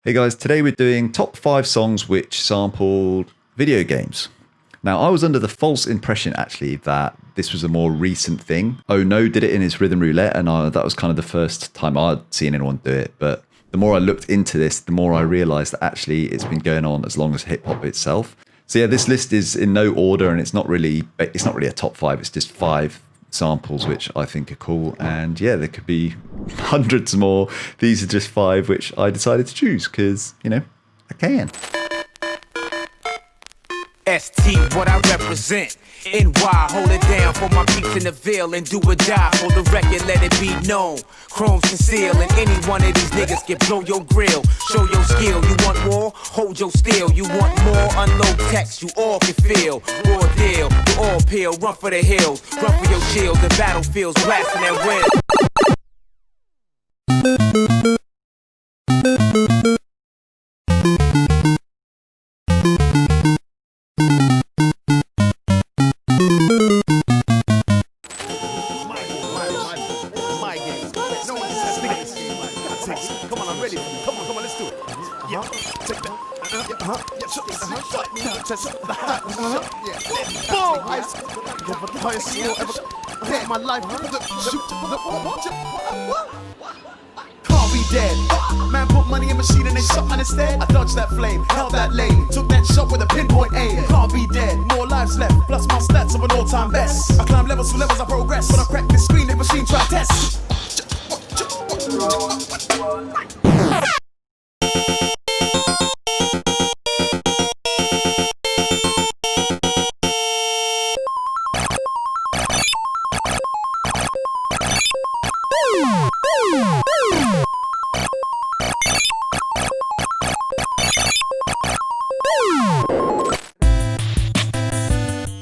Hey guys, today we're doing top 5 songs which sampled video games. Now, I was under the false impression actually that this was a more recent thing. Oh No did it in his Rhythm Roulette, and that was kind of the first time I'd seen anyone do it. But the more I looked into this, the more I realized that actually it's been going on as long as hip hop itself. So yeah, this list is in no order, and it's not really a top 5. It's just 5 samples which I think are cool, and yeah, there could be hundreds more. These are just 5 which I decided to choose because, you know, I can. ST, what I represent. NY, hold it down for my peeps in the Ville and do or die for the record, let it be known. Chrome conceal, and any one of these niggas can blow your grill. Show your skill, you want more? Hold your steel. You want more? Unload text, you all can feel. Raw deal, you all peel, run for the hills, run for your shield. The battlefields blasting that wind. Come on, I'm ready. Come on, let's do it. Yeah, take that. Boom! The highest score ever hit in my life. Can't be dead. Man put money in machine and they shot man instead. I dodged that flame, held that lane, took that shot with a pinpoint aim. Can't be dead. More lives left, plus my stats of an all-time best. I climb levels to levels, I progress. When I crack this screen, the machine try test.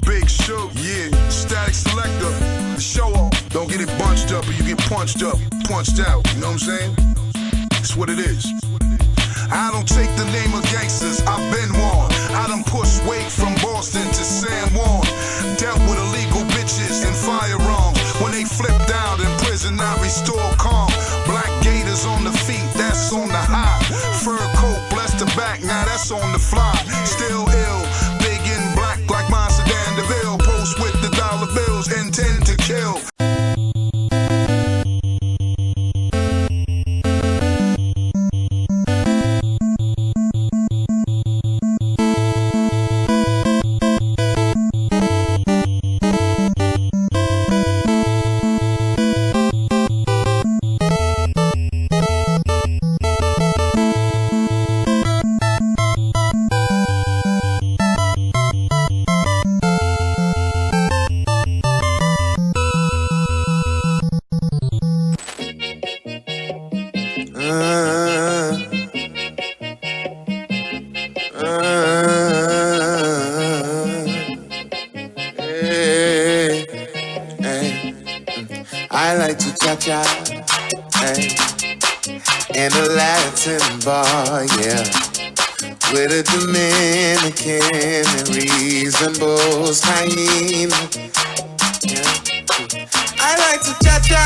Big show, yeah, static selector, the show off. Don't get it bunched up or you get punched up, punched out, you know what I'm saying? It's what it is. I don't take the name of gangsters, I've been warned. I done pushed weight from Boston to San Juan. Dealt with illegal bitches and firearms. When they flipped out in prison, I restored calm. Black gators on the feet, that's on the high. Fur coat, bless the back, now that's on the fly. Still ill, big and black like my sedan DeVille. Post with the dollar bills, intend to kill. I like to cha-cha, hey, in a Latin bar, yeah, with a Dominican and reasonable hyena, yeah. I like to cha-cha,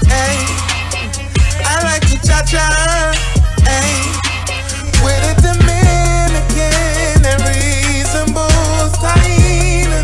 hey, I like to cha-cha, hey, with a Dominican and reasonable hyena.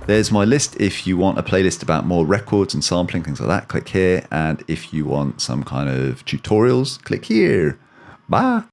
There's my list. If you want a playlist about more records and sampling, things like that, click here. And if you want some kind of tutorials, click here. Bye.